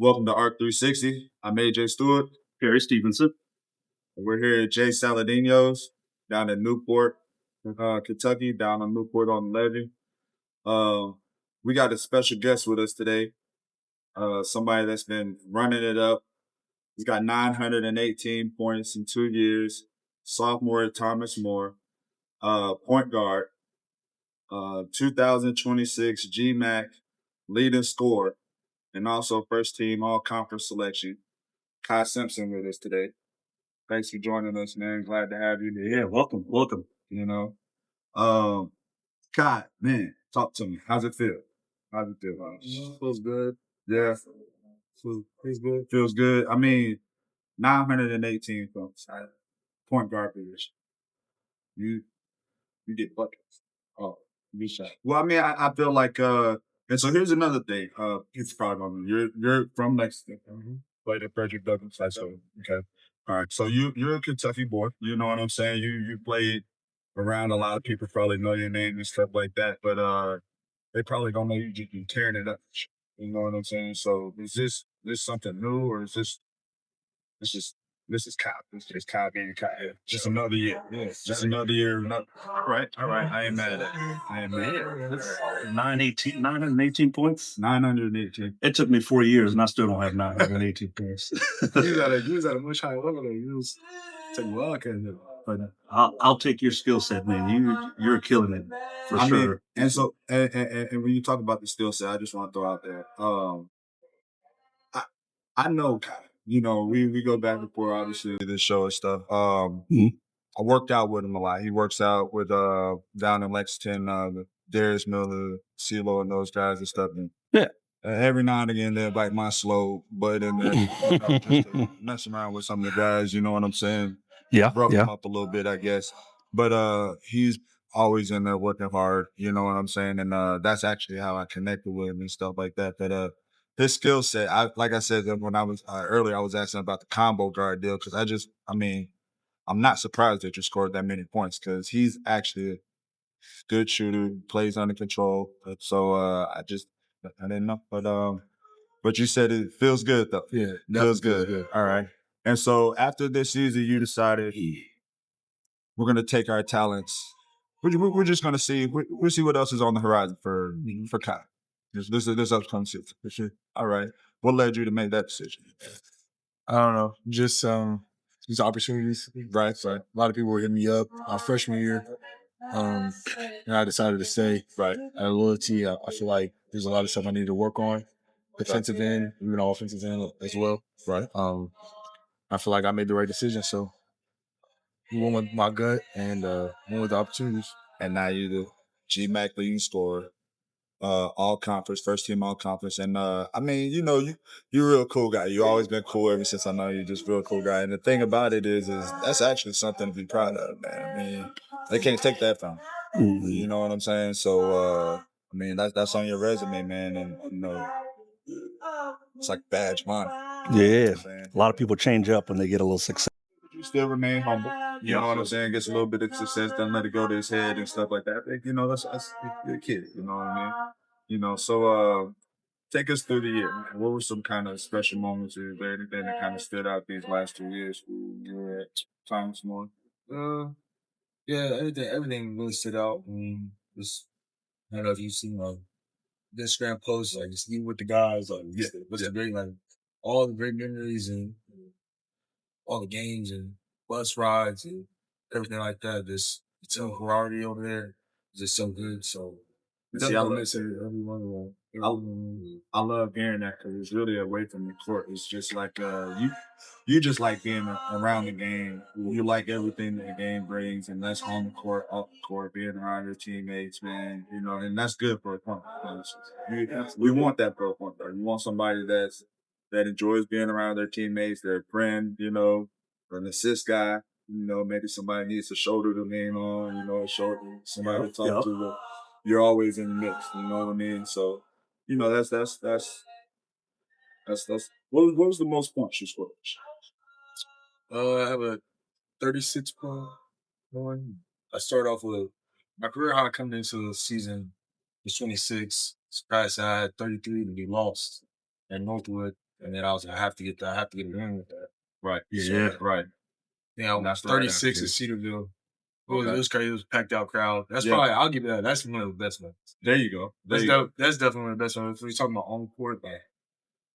Welcome to Arc 360. I'm AJ Stewart. Perry Stevenson. We're here at Jay Saladino's down in Newport, Kentucky, down on Newport on the Levee. We got a special guest with us today. Somebody that's been running it up. He's got 918 points in 2 years. Sophomore Thomas Moore, point guard, 2026 GMAC leading scorer, and also first team all conference selection. Kai Simpson with us today. Thanks for joining us, man. Glad to have you. Yeah, welcome. You know, Kai, man, talk to me. How's it feel? Feels good. Yeah, Feels good. feels good. I mean, 918 points. Point guard position. You get buckets. Oh, you shot. Well, I mean, I feel like and so here's another thing. It's probably you're from Lexington. Mm-hmm. Played at Frederick Douglass High School. Okay. All right. So you're a Kentucky boy. You know what I'm saying? You played around a lot of people probably know your name and stuff like that, but they probably don't know you just been tearing it up. You know what I'm saying? So is this something new, or is this just this is Kyle. This is Kyle being Kyle. Just another year. Yeah. Just another year. All right. I ain't mad at that. I ain't mad at that. That's 918 points. 918. It took me 4 years, and I still don't have 918 points. You was at a much higher level though. You was taking Wildcats. But I'll take your skill set, man. You're killing it for sure. Mean, and so and when you talk about the skill set, I just want to throw out there. I know Kyle. You know, we go back and forth, obviously, this show and stuff. I worked out with him a lot. He works out with down in Lexington, Darius Miller, CeeLo, and those guys and stuff. And Yeah. Every now and again, they'll bite my slow butt in there, just to mess around with some of the guys. You know what I'm saying? Yeah. Rough him up a little bit, I guess. But he's always in there working hard. You know what I'm saying? And that's actually how I connected with him and stuff like that. But his skill set, like I said when I was earlier, I was asking about the combo guard deal because I'm not surprised that you scored that many points because he's actually a good shooter, plays under control. So I didn't know, but you said it feels good though. Yeah, feels good. All right. And so after this season, you decided we're gonna take our talents. We're just gonna see. We'll see what else is on the horizon for Kai. This upcoming season. For sure. All right. What led you to make that decision? I don't know. Just these opportunities. Right. A lot of people were hitting me up my freshman year. And I decided to stay. Right. Out of loyalty, I feel like there's a lot of stuff I need to work on. Defensive end, even offensive end as well. Right. I feel like I made the right decision. So we went with my gut and went with the opportunities. And now you're the GMAC leading scorer, all conference, first team all conference. And I mean, you know, you're a real cool guy. You've always been cool ever since I know you. Just real cool guy. And the thing about it is that's actually something to be proud of, man. I mean, they can't take that from you. You know what I'm saying? So I mean, that's on your resume, man. And you know, it's like badge of honor. Yeah. A lot of people change up when they get a little success. You still remain humble. You know what I'm saying? Gets a little bit of success, doesn't let it go to his head and stuff like that. You know, that's you're a kid. You know what I mean? You know, so take us through the year. What were some kind of special moments? Is there anything that kind of stood out these last 2 years? You were at Thomas More. Yeah, everything really stood out. I mean, just I don't know if you've seen the Instagram posts, like just eating with the guys, like the great, like all the great memories and all the games and bus rides and everything like that. This team camaraderie over there is just so good. So See, I miss everyone of them. I love hearing that because it's really away from the court. It's just like you just like being around the game. You like everything that the game brings, and that's on the court, off the court, being around your teammates, man. You know, and that's good for a point. We want that for a point guard. You want somebody that enjoys being around their teammates, their friend, you know, an assist guy. You know, maybe somebody needs a shoulder to lean on. You know, a shoulder, somebody to talk to. You're always in the mix. You know what I mean? So, you know, that's what was the most points you scored? I have a 36 point one. I started off with my career high coming into the season was 26. Surprised I had 33 to be lost at Northwood. And then I was like, I have to get a win with that. Right. Yeah. Right. Yeah, And that's the right 36 in attitude. Cedarville. Okay. It was crazy. It was a packed out crowd. That's Yeah. probably, I'll give you that. That's one of the best ones. There you go. That's definitely one of the best ones. We're talking about on court.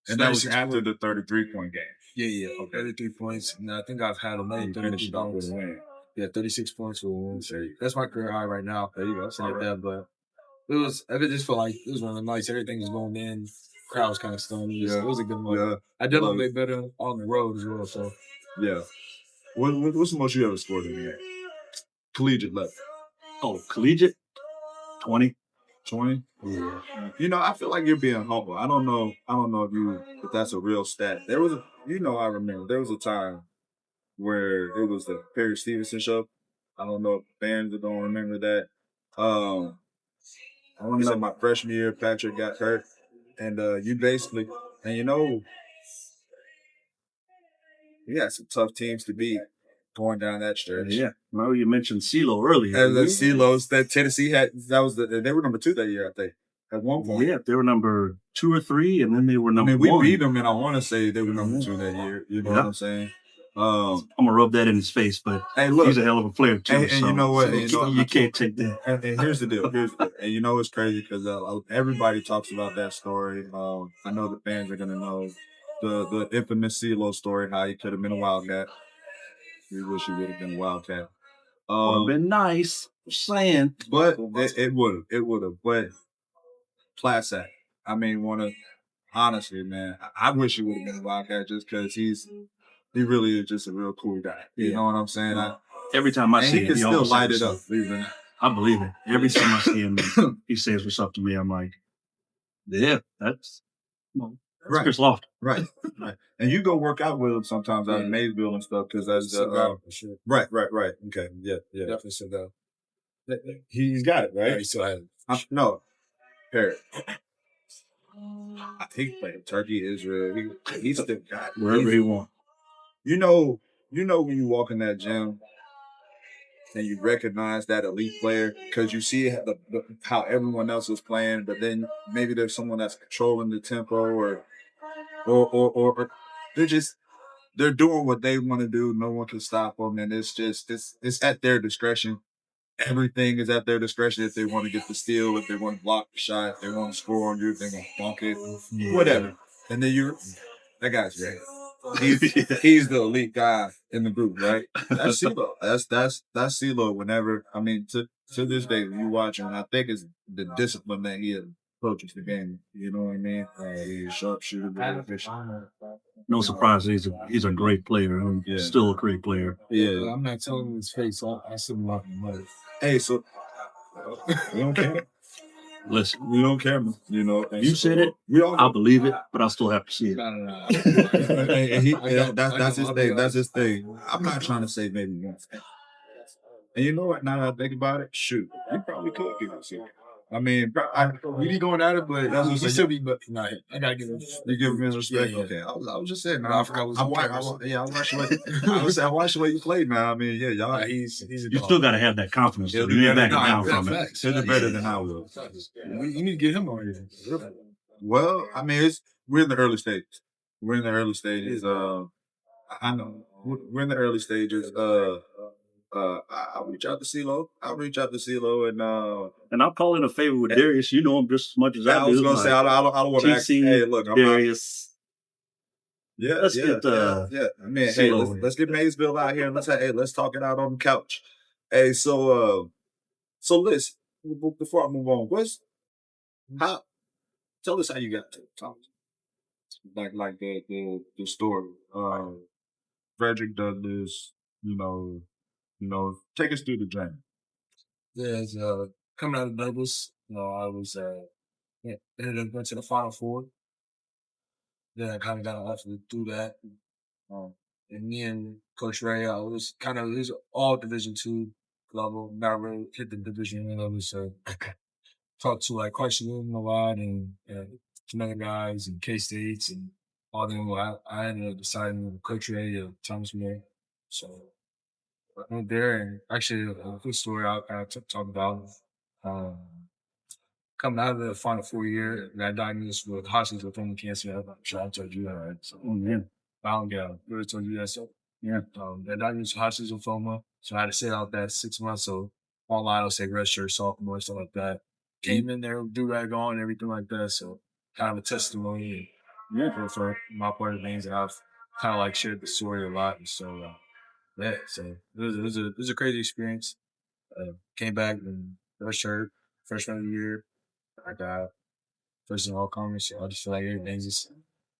And that was 36 after points. the 33-point game. Yeah. Okay. 33 points. And I think I've had another You 33 finished off with points. a win. Yeah, 36 points for a win. So that's my career high right now. There you go. Something like that. But I just felt like it was one of the nights. Everything was going in. Crowd was kind of stoned. Yeah. It was a good one. Yeah. I definitely played better on the road as well. So yeah. What's the most you ever scored in the game? Collegiate level. Oh, collegiate? 20. 20? yeah. You know, I feel like you're being humble. I don't know if that's a real stat. I remember there was a time where it was the Perry Stevenson show. I don't know if fans don't remember that. I want to say my freshman year, Patrick got hurt, and you had some tough teams to beat going down that stretch. Yeah. No, you mentioned CeeLo earlier. And the CeeLos that Tennessee had, they were number 2 that year, I think, at one point. Yeah, they were number 2 or 3, and then they were number 1. we beat them, and I want to say they were number 2 that year. You know what I'm saying? I'm gonna rub that in his face, but hey, look, he's a hell of a player too. And you know what? You can't take that. And here's the deal. And you know it's crazy because everybody talks about that story. I know the fans are gonna know the infamous CeeLo story, how he could have been a Wildcat. We wish he would have been a Wildcat. Would have been nice. Just saying, but it would have. But class act. I mean, honestly, man, I wish he would have been a Wildcat just because he really is just a real cool guy. You know what I'm saying? Every time I see him, he can still light it up. I believe it. Every time I see him, he says what's up to me. I'm like, yeah, that's right. Chris Lofton. Right. And you go work out with him sometimes out in Maysville and stuff because that's for sure. Right. Okay. Yeah. Definitely sit down. He's got it, right? Yeah, he still has it. No. Parrot. I think he played Turkey, Israel. He's still got it. Wherever he wants. You know when you walk in that gym and you recognize that elite player because you see how everyone else is playing, but then maybe there's someone that's controlling the tempo or they're doing what they want to do. No one can stop them, and it's at their discretion. Everything is at their discretion if they want to get the steal, if they want to block the shot, if they want to score on you, if they want to bunk it, whatever. And then that guy's great. He's the elite guy in the group, right? That's CeeLo. That's CeeLo. Whenever to this day, when you watch him, I think it's the discipline that he approaches the game. You know what I mean? He's a sharpshooter, very efficient. No surprise, he's a great player. Still a great player. Yeah, I'm not telling him his face. I still love him. Hey, so we don't care. Listen, we don't care. You know, you said it. I believe it, but I still have to see it. No. That's his thing. That's his thing. I'm not trying to say maybe once. And you know what? Now that I think about it, shoot, you probably could give it to. I mean, we be going at it, but he still be. But no, I gotta give him. You give him his respect. Yeah. Okay, I was just saying. I forgot. I watched the way you played. Now, I mean, y'all. He's you still gotta have that confidence. You ain't backing down from it. He'll do better than I will. You need to get him on here. Well, I mean, we're in the early stages. I know we're in the early stages. I'll reach out to CeeLo. And I'll call in a favor with Darius. You know him just as much as I do. I was gonna say I don't want to ask. Hey, look, Darius. Let's get I mean, hey, let's get Maysville out here and let's talk it out on the couch. Hey, so listen, before I move on, tell us how you got to Thomas. Like the story. Frederick Douglass, you know, take us through the journey. Yeah, it's, coming out of Douglass, I was ended up went to the Final Four. Then I kind of got an offer through that. And me and Coach Ray, it was all Division II level. Not really hit the Division I level, so talked to like Carson a lot and some other guys and K-States and all them. I ended up deciding with Coach Ray of Thomas More. So I went there, and actually a good story I'll kind of talk about. coming out of the Final Four year, got diagnosed with Hodgkin's lymphoma cancer. I'm sure I told you that, right? So, Oh man. I don't get it. Really told you that. So, Yeah. got diagnosed with Hodgkin's lymphoma. So I had to sit out that 6 months. So online, I'll say redshirt, sophomore, stuff like that. Came in there, do rag on, and everything like that. So kind of a testimony. Yeah, for my part of things that I've kind of like shared the story a lot. And so, yeah, so it was a crazy experience. Came back and redshirt, freshman of the year. I got first in all conference. So I just feel like everything's just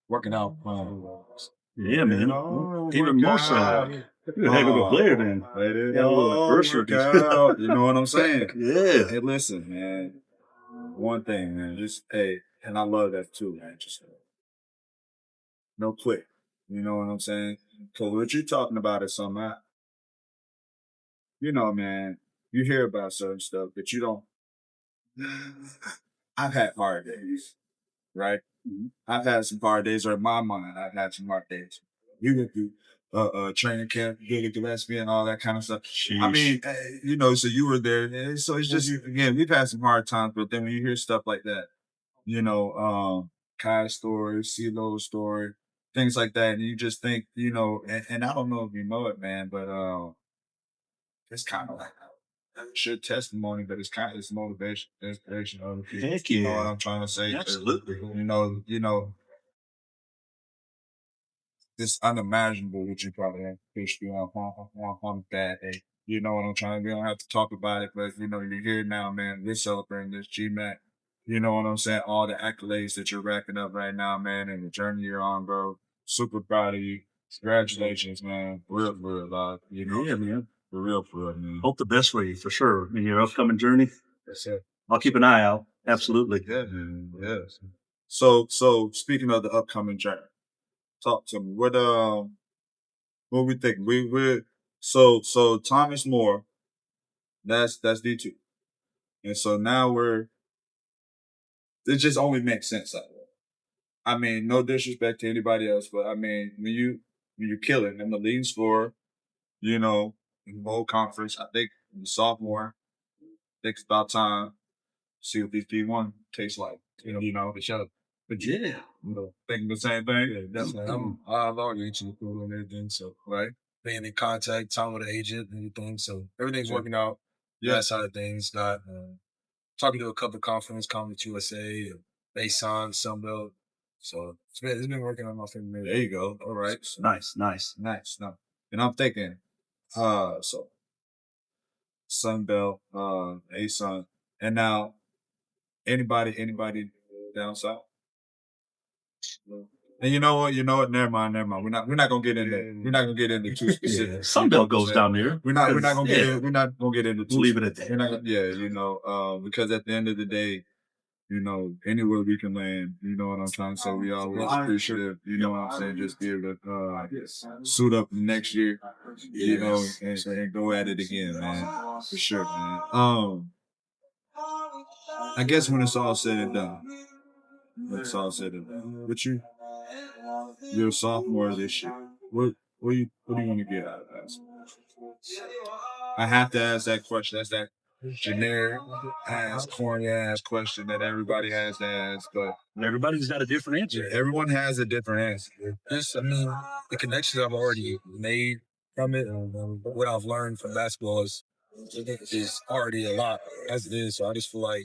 working out. Yeah, man. Oh, Even more so. You're a heck of a player then. It Yeah, all first work rookies. out. You know what I'm saying? Yeah. Hey, listen, man. One thing, man. Just hey, and I love that too, man. Just no quit. You know what I'm saying? So what you're talking about is something you know, man. You hear about certain stuff, but you don't. I've had hard days, right? I've had some hard days, or in my mind, I've had some hard days. You went through training camp, Billy Gillespie, and all that kind of stuff. I mean, you know, so you were there. And so it's just, again, we've had some hard times, but then when you hear stuff like that, you know, Kai's story, CeeLo's story, things like that, and you just think, you know, and I don't know if you know it, man, but it's kind of like shit testimony, but it's kind of it's motivation, inspiration of other people. Heck You know what yeah. I'm trying to say? Absolutely. You know, it's unimaginable what you probably have fished through on a bad day. You know what I'm trying to. We don't have to talk about it, but you know, you're here now, man. We're celebrating this GMAC. You know what I'm saying? All the accolades that you're racking up right now, man, and the journey you're on, bro. Super proud of you. Congratulations, man. Real, you know. Yeah, man. For real, man. Hope the best for you, for sure. In your upcoming journey. That's it. I'll keep an eye out. Absolutely. Yeah, man. Yeah. So speaking of the upcoming journey, talk to me. What we think? So Thomas More, that's D2. And so now it just only makes sense out of it. I mean, no disrespect to anybody else, but I mean, when you're killing in the leading scorer, you know, in the whole conference, I think the sophomore, I think it's about time to see what these D1 taste like. You know, the show. But Yeah. you know, thinking the same thing. Yeah, definitely. I've already reached the pool and everything, so Right? being in contact, talking with the agent and everything, so everything's Yeah. working out. Yeah. That side of things. Got talking to a couple of conference, Conference USA, Basin, Sunbelt. So it's been working on my favor. There you go. All right. Nice, nice. Nice. No. And I'm thinking, so Sunbelt, ASUN, and now anybody down south. And you know what? Never mind. We're not gonna get into too specific. Sunbelt goes down there. We're not gonna get in. We're not gonna get into. We'll leave it at that. We're not. You know, because at the end of the day, you know, anywhere we can land, you know what I'm trying to say. We always appreciative. You know what I'm saying. Just be able to suit up next year, you know, and go at it again, man. For sure, man. I guess when it's all said and done, but you're a sophomore this year. What do you want to get out of that? I have to ask that question. That's that generic ass, corny ass question that everybody has to ask, but Everybody's got a different answer. everyone has a different answer. Just, I mean, the connections I've already made from it, and what I've learned from basketball is already a lot as it is. So I just feel like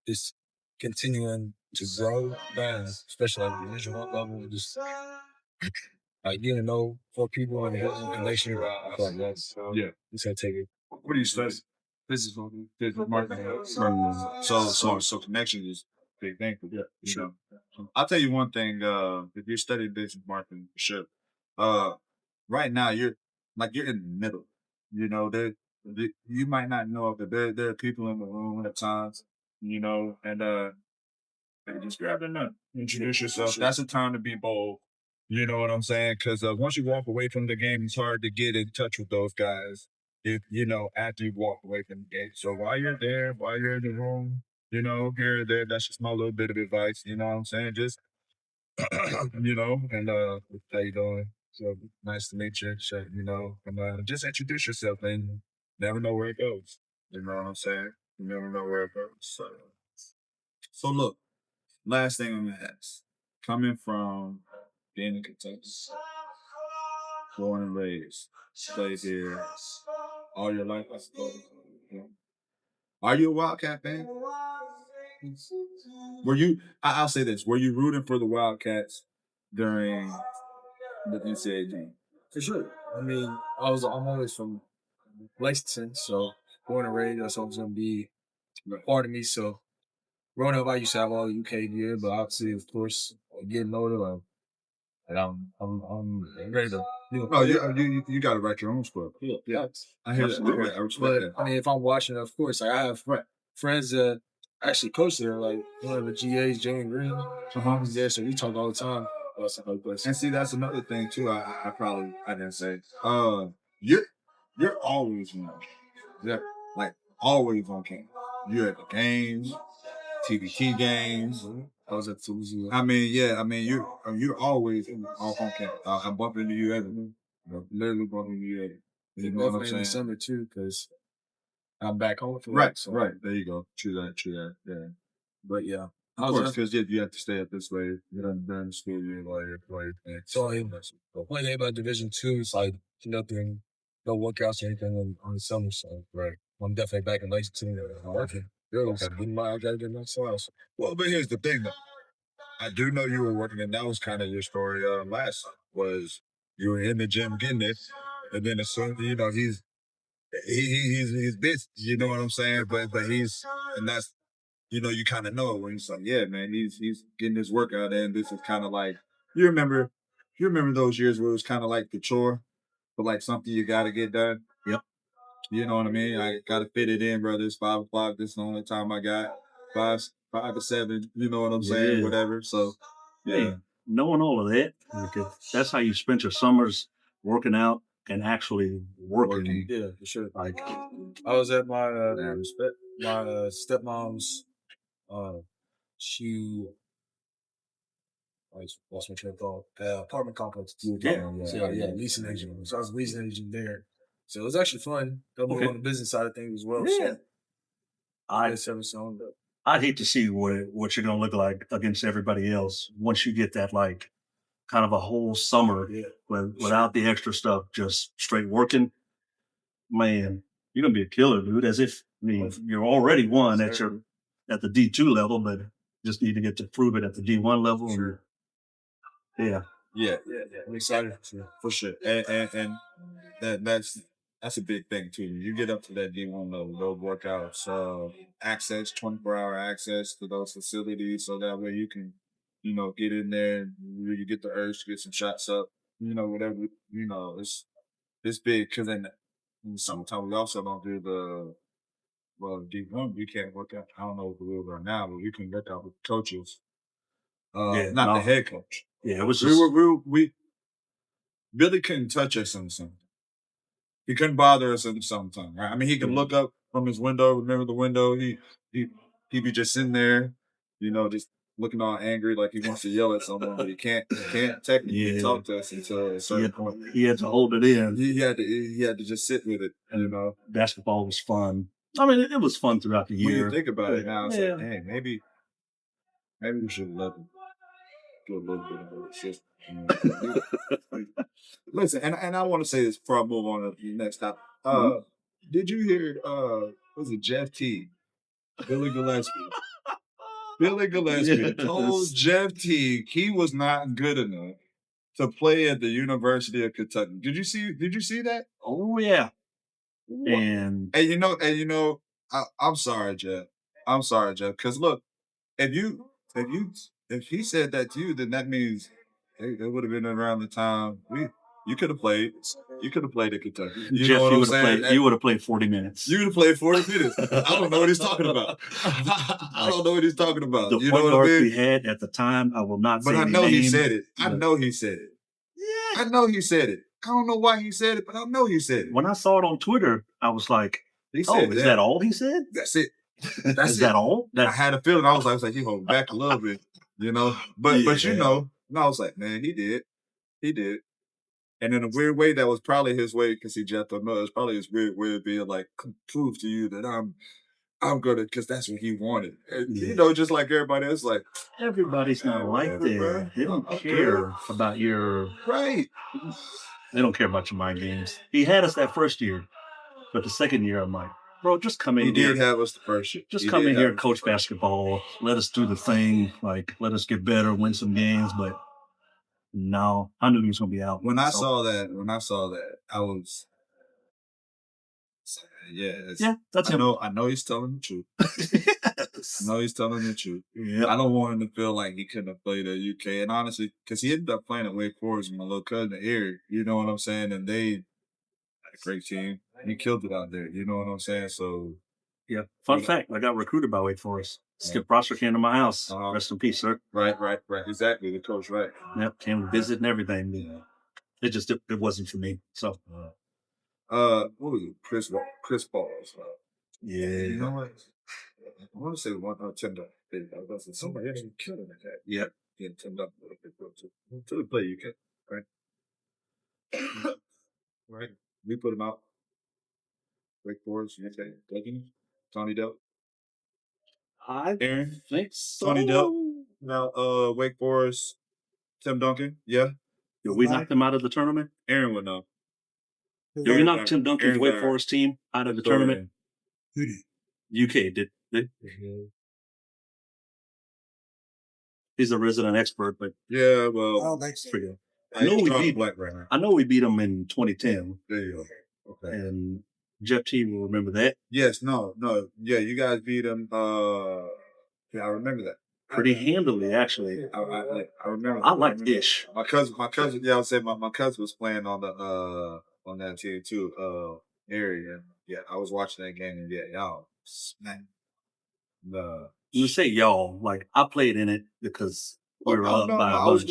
just continuing to grow, man, especially like the Division One level, just like getting to know more people and building connection. I feel like that's just gotta take it. What do you study? Business Marketing. So connection is a big thing for you. You know. I'll tell you one thing. If you study business marketing, for sure. Right now you're in the middle. You know, you might not know it, but there are people in the room at times. You know, and just grab their nut, introduce yourself. That's a time to be bold. You know what I'm saying? Because once you walk away from the game, it's hard to get in touch with those guys. If you know after you walk away from the game. So while you're there, while you're in the room, you know here or there, that's just my little bit of advice. You know what I'm saying? Just you know, and how you doing? So nice to meet you. So, you know, and just introduce yourself, and never know where it goes. You know what I'm saying? You never know where it goes. So So look, last thing I'm gonna ask. Coming from being in Kentucky, born and raised, played here all your life, I suppose. Yeah. Are you a Wildcat fan? Were you? I'll say this: were you rooting for the Wildcats during the NCAA team? For sure. I mean, I'm always from Lexington, so born and raised, that's always gonna be a part of me. So growing up, I used to have all the UK gear, but obviously, of course, getting older, and I'm ready to. Oh, you got to write your own script. Yeah, I hear that. I respect that. I mean, if I'm watching, of course, like, I have friends that actually coach there, like one of the GAs, Jamie Green. He's there, so we talk all the time about stuff like this. And see, that's another thing too. I didn't say. You're always on. Yeah, like always on camera. You're at the games, TBT games. I was at Toulouse. I mean, yeah. I mean, you're always on camera. I'm bumping into you every. Literally bumping into you every. You know what I'm Definitely in saying? the summer too, because I'm back home for Right, work. So. right. There you go. True that. Yeah. But yeah, Of course, because you have to stay up this way. You don't during the school year while you're playing. So the only thing about Division II is like nothing, no workouts or anything on the summer. So I'm definitely back in Lexington working. I gotta get my sauce. Well, but here's the thing, though. I do know you were working, and that was kind of your story last was you were in the gym getting it, and then as soon he's busy. You know what I'm saying? But and that's you kind of know when he's like, yeah, man, he's getting his workout in. This is kind of like you remember those years where it was kind of like the chore, but like something you got to get done. Yep. You know what I mean? I got to fit it in, brother. It's 5 o'clock. This is the only time I got 5 to 7. You know what I'm saying? Yeah. Whatever. So yeah. Hey, knowing all of that, because that's how you spent your summers working out and actually working. Yeah, for sure. Like I was at my stepmom's she what's my trip called? Apartment complex. Yeah. Leasing agent. So I was a leasing agent there. So it was actually fun. Got me on the business side of things as well. Yeah. So I'd hate to see what you're gonna look like against everybody else once you get that like kind of a whole summer without the extra stuff, just straight working. Man, you're gonna be a killer, dude. As if you're already one at the D2 level, but just need to get to prove it at the D1 level. Sure. Yeah. I'm excited For sure. And that's a big thing too. You get up to that D1 level, those workouts, access, 24-hour access to those facilities, so that way you can, get in there and you get the urge to get some shots up, whatever, it's big because then sometimes we also don't do D1. You can't work out. I don't know what the rules are now, but you can work out with coaches. Not the head coach. Yeah, it was just we Billy couldn't touch us on something. He couldn't bother us in something. Right? I mean, he could look up from his window. Remember the window? He'd be just sitting there, just looking all angry, like he wants to yell at someone, but he can't technically talk to us until a certain point. He had to hold it in. He had to just sit with it. Basketball was fun. I mean, it was fun throughout the year. When you think about it now, it's like, hey, maybe we should let him do a little bit of it. Just, listen, and I want to say this before I move on to the next topic. Did you hear? Was it Jeff T? Billy Gillespie. Billy Gillespie told Jeff T he was not good enough to play at the University of Kentucky. Did you see that? Oh yeah. And I'm sorry, Jeff. I'm sorry, Jeff. Because look, if he said that to you, then that means it would have been around the time you could have played. You could have played at Kentucky. You would have played 40 minutes. You would have played 40 minutes. I don't know what he's talking about. I don't know what he's talking about. The point guard we had at the time, I will not say But I know he said it. Yeah. I know he said it. I don't know why he said it, but I know he said it. When I saw it on Twitter, I was like, is that all he said? That's it. Is that all? I had a feeling. I was like, he hold back a little bit, But I was like, man, he did. And in a weird way, that was probably his way because he Jeff don't know. It's probably his weird way of being like, prove to you that I'm I'm gonna, because that's what he wanted. And, Yeah. you know, just like everybody else, like Everybody's not like that. They don't care about your. right. They don't care about your mind games. He had us that first year, but the second year, I'm like, bro, just come He in here. did have us the first year. Just He come did in here, have us coach the first year. basketball. Let us do the thing. Like, let us get better, win some games. But no, I knew he was gonna be out. When I So, saw that, I was, yeah, that's him. I know he's telling the truth. Yes. I know he's telling the truth. Yep. I don't want him to feel like he couldn't have played at UK. And honestly, because he ended up playing at Wake Forest with my little cousin Eric, you know what I'm saying? And they had a great team. He killed it out there, you know what I'm saying? So, Yeah. Fun fact: I got recruited by Wake Forest. Skip Prosser came to my house. Rest in peace, sir. right. Exactly, the coach, right. Yep, came to visit and everything. Yeah. It wasn't for me. So What was it? Chris Balls. yeah. You know what? I want to say one Tim somebody actually killed him at that. Yep. Yeah, Tim Duncan. To the play you can, right? Right. We put him out. Wake Forest, UK, Duncan, Tony Delp, I Aaron, think so. Tony Delp. Now, Wake Forest, Tim Duncan. Yeah. Did we knock them out of the tournament? Aaron would know. Did we knock Tim Duncan's Wake Forest team out of the tournament? Who did? UK did. He's a resident expert, but Yeah, well, I don't think so. forget. I know we beat Black right now. I know we beat them in 2010, There you go. Okay. and Jeff T will remember that Yes, no. Yeah, you guys beat them. Yeah, I remember that. pretty handily, actually. I remember. I liked Ish. My cousin. Yeah, I would say my cousin was playing on the on that team too. Area. Yeah, I was watching that game and yeah, y'all smack. You say y'all, like I played in it because we were up by a bunch.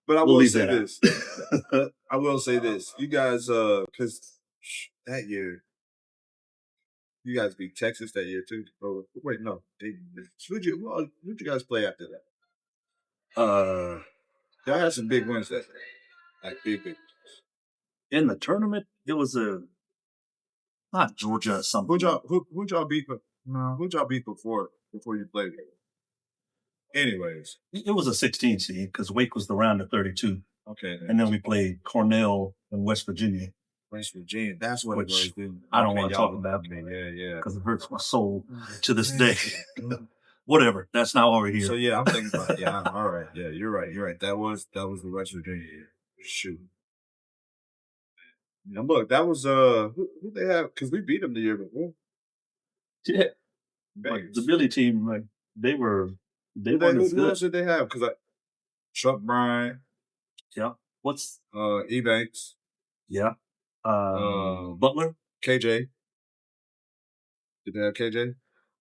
But I we'll will leave say that out. this. I will say this. You guys, because that year, you guys beat Texas that year too. Oh, wait, no. Who'd you guys play after that? Y'all had some big wins that day. Like big. In the tournament, it was not Georgia or something. Who'd y'all beat? Who'd y'all beat before you played? Anyways, It was a 16 seed because Wake was the round of 32. Okay. And then we played Cornell in West Virginia. West Virginia. That's what Which it was. I don't want to talk about. Yeah. Because it hurts my soul to this day. Whatever. That's not why we're here. So yeah, I'm thinking about all right. Yeah, you're right. That was the West Virginia year. Shoot. Now look, that was who they have, because we beat them the year before. Yeah. Like, the Billy team, like they weren't as Who good. else did they have? Because Chuck Bryan. Yeah. What's Ebanks. Yeah. Butler? KJ. Did they have KJ?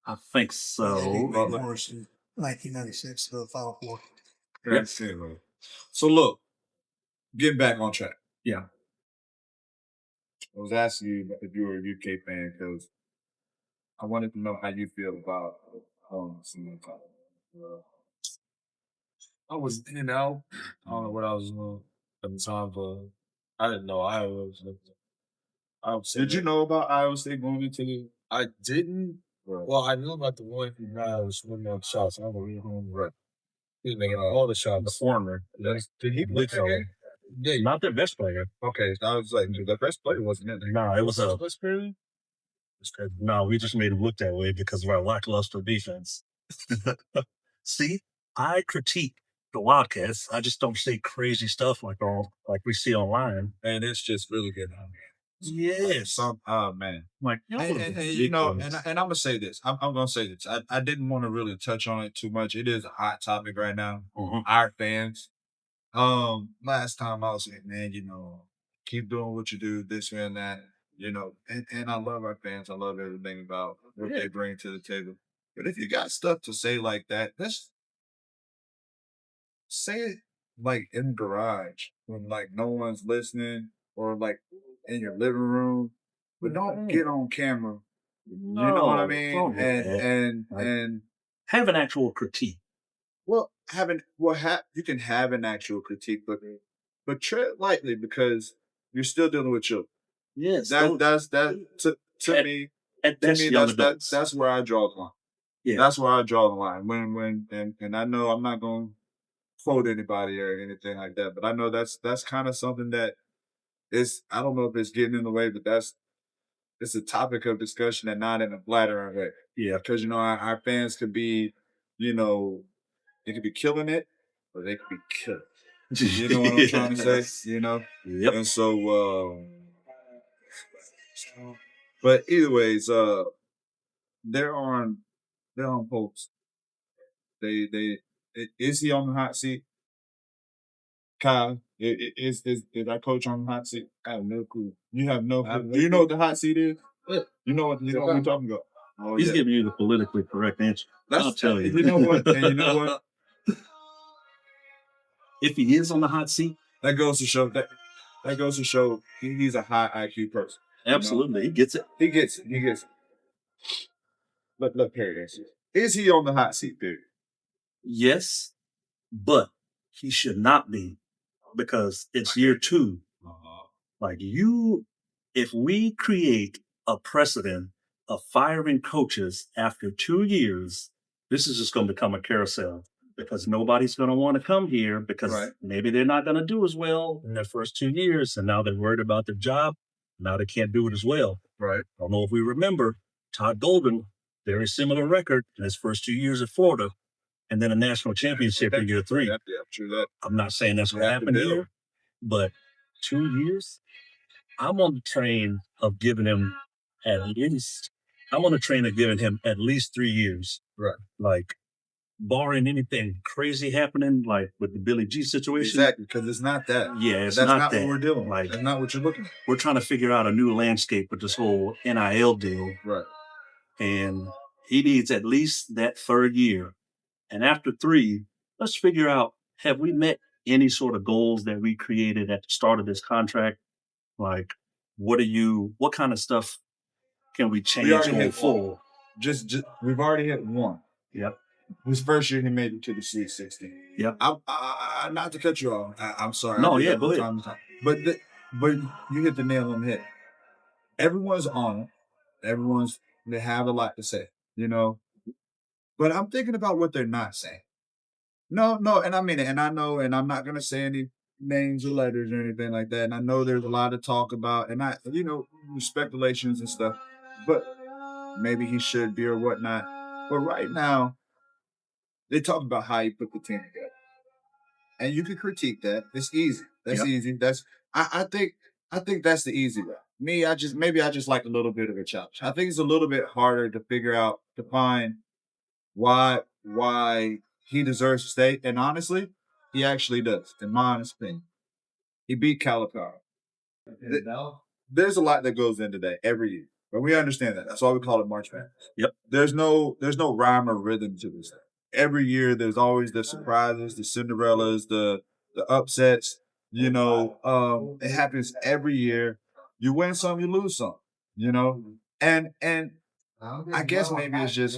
I think so. Butler. 1996, the Final Four. Yes. Anyway. So look, getting back on track. Yeah. I was asking you if you were a UK fan because I wanted to know how you feel about some I was in and out. I don't know what I was doing at the time, but I didn't know Iowa was. Did you know about Iowa State going into the? I didn't. Well, I knew about the one who was winning all the shots. I don't know right. He was making all the shots. The former. Did he play that game? Yeah, Not their best player. Okay, I was like, the best player wasn't in there. No, it was a. best player. No, we just made him look that way because of our lackluster defense. See, I critique the Wildcats. I just don't say crazy stuff like we see online. And it's just really good. Yes. Oh man. Like, And you know, and I'm gonna say this. I'm gonna say this. I didn't want to really touch on it too much. It is a hot topic right now. Our fans. Last time I was saying, man, you know, keep doing what you do, this and that. You know, and I love our fans. I love everything about what they bring to the table. But if you got stuff to say like that, let's say it like in the garage when like no one's listening, or like in your living room, but don't get on camera. No, you know what I mean? don't do that. And have an actual critique. well, you can have an actual critique, but tread lightly because you're still dealing with children. Yes, That's to me. At To best, me, young adults. that's where I draw the line. Yeah. That's where I draw the line. And I know I'm not going to quote anybody or anything like that, but I know that's kind of something that is, I don't know if it's getting in the way, but it's a topic of discussion and not in a flattering way. Yeah. Because our fans could be, you know, they could be killing it, or they could be killing. You know what I'm trying to say? Yep. And so, but either ways, they're on post. Is he on the hot seat? Kyle, is our coach on the hot seat? I have no clue. You have no clue. Do you know what the hot seat is? You know what we're talking about? Oh, He's giving you the politically correct answer. I'll tell you. You know what? And you know what? If he is on the hot seat, that goes to show he's a high IQ person. Absolutely, he gets it. He gets it. Look here, is he on the hot seat, dude? Yes, but he should not be, because it's year 2. Like if we create a precedent of firing coaches after 2 years, this is just going to become a carousel, because nobody's going to want to come here because maybe they're not going to do as well in their first 2 years, and now they're worried about their job. Now they can't do it as well. Right. I don't know if we remember Todd Golden, very similar record in his first 2 years at Florida, and then a national championship in year 3. Yeah, true that. I'm not saying that's what happened here, but 2 years. I'm on the train of giving him at least 3 years. Right. Like, barring anything crazy happening, like with the Billy G situation. Exactly, because it's not that. Yeah, that's not that. what we're doing. Like, that's not what you're looking at. We're trying to figure out a new landscape with this whole NIL deal. Right. And he needs at least that 3rd year. And after 3, let's figure out, have we met any sort of goals that we created at the start of this contract? Like, what kind of stuff can we change going forward? Just we've already hit 1. Yep. His first year, he made it to the Sweet 16. Yep. I not to cut you off. I'm sorry. No, yeah, go ahead. But you hit the nail on the head. Everyone's on it. They have a lot to say, But I'm thinking about what they're not saying. No, and I mean it, and I know, and I'm not gonna say any names or letters or anything like that. And I know there's a lot of talk about, and speculations and stuff. But maybe he should be or whatnot. But right now, they talk about how he put the team together, and you can critique that. It's easy. That's easy. I think that's the easy route. Me, I just like a little bit of a challenge. I think it's a little bit harder to find why he deserves to stay. And honestly, he actually does, in my honest opinion. He beat Calicara. There's a lot that goes into that every year. But we understand that. That's why we call it March Madness. Yep. There's no rhyme or rhythm to this. Every year there's always the surprises, the Cinderellas, the upsets. It happens every year. You win some, you lose some. And I guess maybe it's just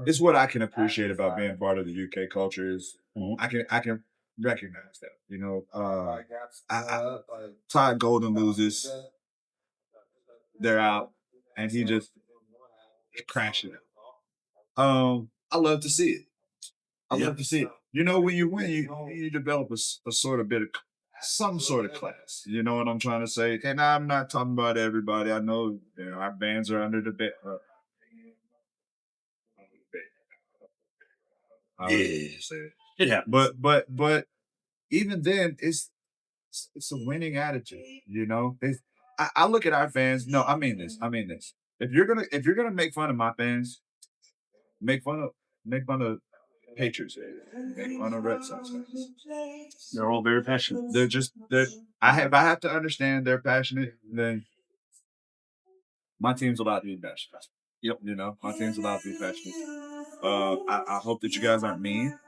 it's what I can appreciate about being part of the UK culture is I can recognize that. Todd Golden loses, they're out, and he just crashes it. I love to see it. I love to see it. When you win, you develop a sort of some sort of class. You know what I'm trying to say? And I'm not talking about everybody. I know, our bands are under the bed. It happens. But even then, it's a winning attitude. I look at our fans. No, I mean this. If you're gonna make fun of my fans, make fun of Patriots fans, make fun of Red Sox fans. They're all very passionate. If I have to understand they're passionate, then my team's allowed to be passionate. Yep. My team's allowed to be passionate. I hope that you guys aren't mean.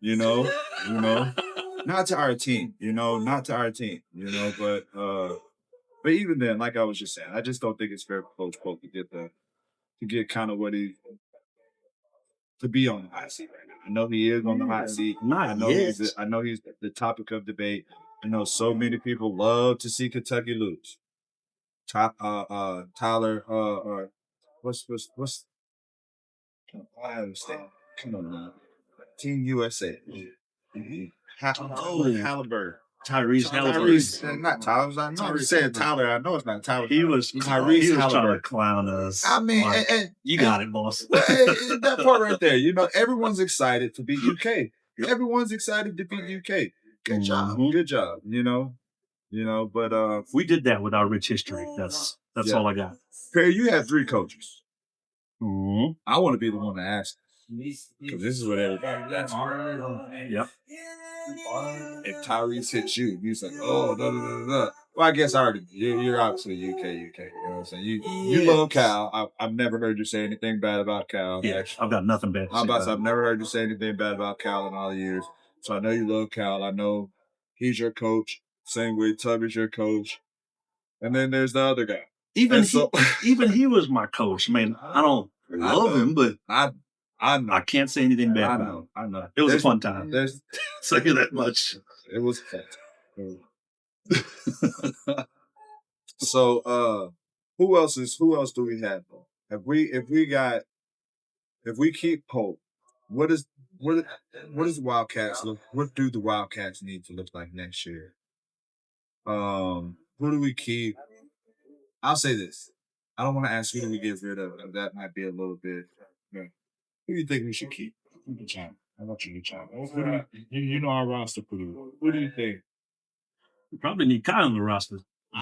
Not to our team. Not to our team. But even then, like I was just saying, I just don't think it's fair for Coach Polk to get kind of to be on the hot seat right now. I know he is on the hot seat. I know he's the topic of debate. I know so many people love to see Kentucky lose. Tyler. What's? I understand. Come on, man. Team USA. Halliburton. Tyrese Halliburton. Tyrese, not Tyler. I know I'm saying Tyler. I know it's not Tyler. He was Tyrese he was trying to Halliburton. clown us. I mean, Like, you got it, boss. that part right there. You know, everyone's excited to beat UK. Everyone's excited to beat UK. Good job. Good job. You know. But We did that with our rich history. That's Yeah. all I got. Perry, you have 3 coaches. Mm-hmm. I want to be the one to ask, because this is what everybody asks. Yep. If Tyrese hits you, he's like, oh, da, da, da, da. Well, I guess I already, you're obviously UK. You know what I'm saying? You love Cal. I've never heard you say anything bad about Cal. Yeah, I've got nothing bad to say about I've never heard you say anything bad about Cal in all the years. So I know you love Cal. I know he's your coach. Same way Tug is your coach. And then there's the other guy. Even he was my coach. I mean, I don't love him, but I know. I can't say anything bad about him. I know. It was a fun time. There's Say that much. It was fun. So who else do we have? If we keep Pope, what does Wildcats look? What do the Wildcats need to look like next year? Who do we keep? I'll say this. I don't want to ask who do we get rid of. That might be a little bit. Yeah. Who do you think we should keep? I want you to chime. You know our roster pretty well. Who do you think? We probably need Kyle on the roster.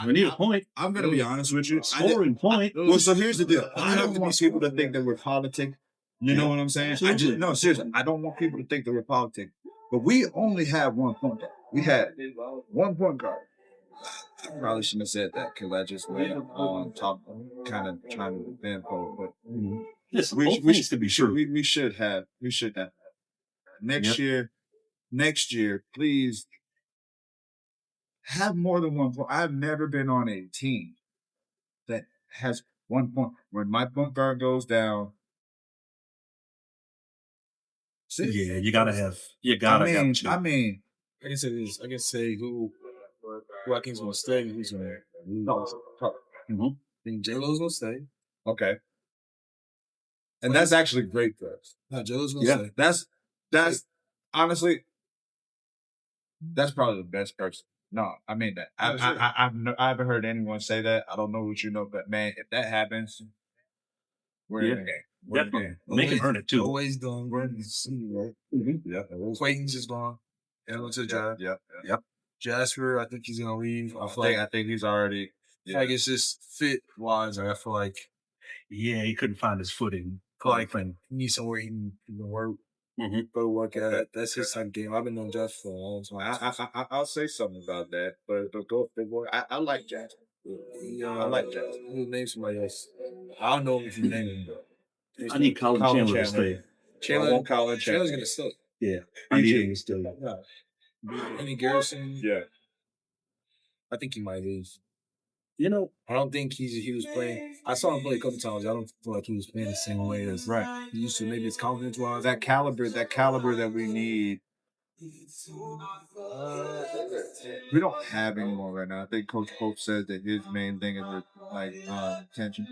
We need a point. I'm gonna be honest with you. Scoring point. Well, so here's the deal. I don't want people to think that we're politic. You know what I'm saying? No, seriously. I don't want people to think that we're politic. But we only have 1 point guard. We had 1 point guard. I probably shouldn't have said that because I just went on top, kind of trying to defend Pope. But Listen, we should be sure. We should have. Next year, please have more than 1 point. I've never been on a team that has 1 point. When my point guard goes down, yeah, you gotta have. I mean, I can say this. I can say who I think is going to stay and who's going to lose. Mm-hmm. I think J-Lo's going to stay. Okay. And that's actually great for us. No, J-Lo's going to stay. That's honestly, that's probably the best person. No, I mean that. I haven't heard anyone say that. I don't know what you know, but man, if that happens, we're in the game. Definitely. Make him earn it too. Always done. Right? Yeah. Clayton's is gone. Ellen to John. Yep. Jasper, I think he's gonna leave. I think he's already. Yeah. Like it's just fit wise. I feel like he couldn't find his footing. He needs somewhere he can work. Mm-hmm. Go work at. That's his type of game. I've been knowing Jasper for a long time. I'll say something about that, but go big boy. I like Jasper. I like Jasper. We'll name somebody else. I don't know if you name him though. I need Colin Chandler to stay. Chandler's gonna stay. Yeah, I need him to stay. Any Garrison? Yeah. I think he might leave. You know, I don't think he was playing. I saw him play a couple times. I don't feel like he was playing the same way as he used to. Maybe it's confidence wise. That caliber that we need. We don't have anymore right now. I think Coach Pope says that his main thing is attention.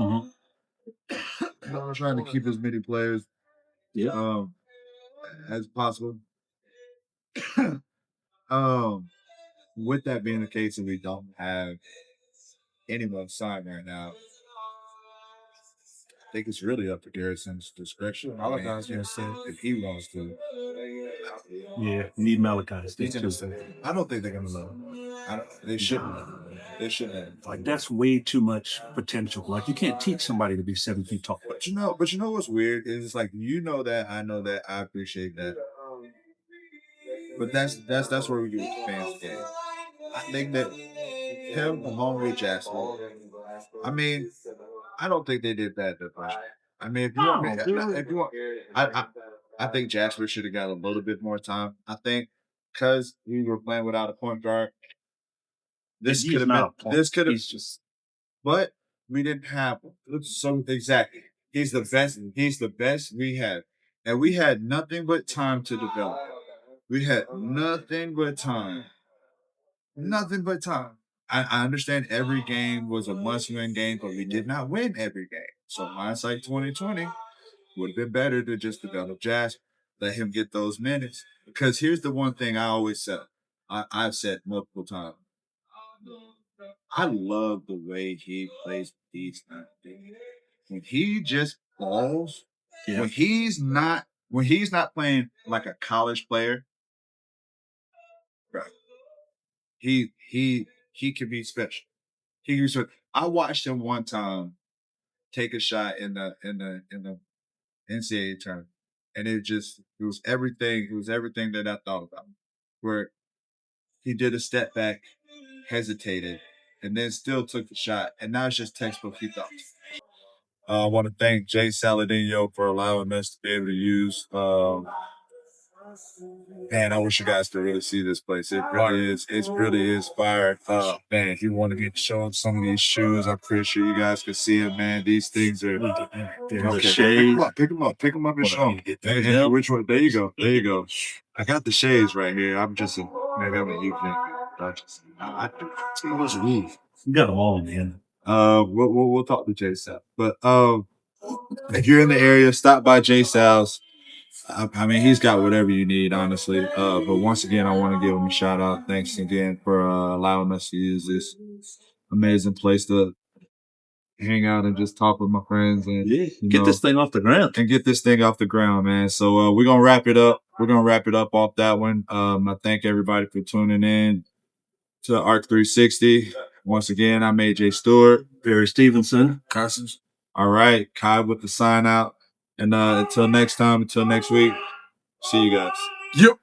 Mm-hmm. Trying to keep as many players as possible. With that being the case, and we don't have anyone signed right now, I think it's really up to Garrison's discretion. Malachi's gonna stay if he wants to. Yeah, need Malachi to stay too. I don't think they're gonna let him. They shouldn't. They shouldn't. Like that's way too much potential. Like you can't teach somebody to be 7 feet tall. But you know what's weird is it's like that, I know that, I appreciate that. But that's where we get the fans game. I think that him along with Jasper. I mean, I don't think they did bad that much. I mean, if you want, I think Jasper should have got a little bit more time. I think because we were playing without a point guard, this could have been. This could have. But we didn't have so exactly. He's the best. He's the best we had, and we had nothing but time to develop. We had nothing but time. Nothing but time. I understand every game was a must-win game, but we did not win every game. So hindsight 2020 would have been better to just develop Jasper, let him get those minutes. Because here's the one thing I always said, I've said multiple times. I love the way he plays these times. When he just balls, when he's not playing like a college player, right? He can be special. He can be special. I watched him one time take a shot in the NCAA tournament, and it was everything. It was everything that I thought about. Where he did a step back, hesitated, and then still took the shot, and now it's just textbook he thought. I want to thank Jay Saladino for allowing us to be able to use. Man, I wish you guys could really see this place. It really is. It really is fire. Man, if you want to get shown some of these shoes, I'm pretty sure you guys can see them. Man, these things are. The shades. Pick them up and show them. Hey, which one? There you go. There you go. I got the shades right here. I'm just maybe I'm a youth. I do. You got them all, man. We'll talk to Jay Sal. But if you're in the area, stop by Jay Sal's. I mean, he's got whatever you need, honestly. But once again, I want to give him a shout out. Thanks again for allowing us to use this amazing place to hang out and just talk with my friends and get this thing off the ground. And get this thing off the ground, man. So we're gonna wrap it up. We're gonna wrap it up off that one. I thank everybody for tuning in to Arc 360. Once again, I'm AJ Stewart. Barry Stevenson. Cousins. All right, Kai with the sign out. And until next time, until next week, see you guys. Yep.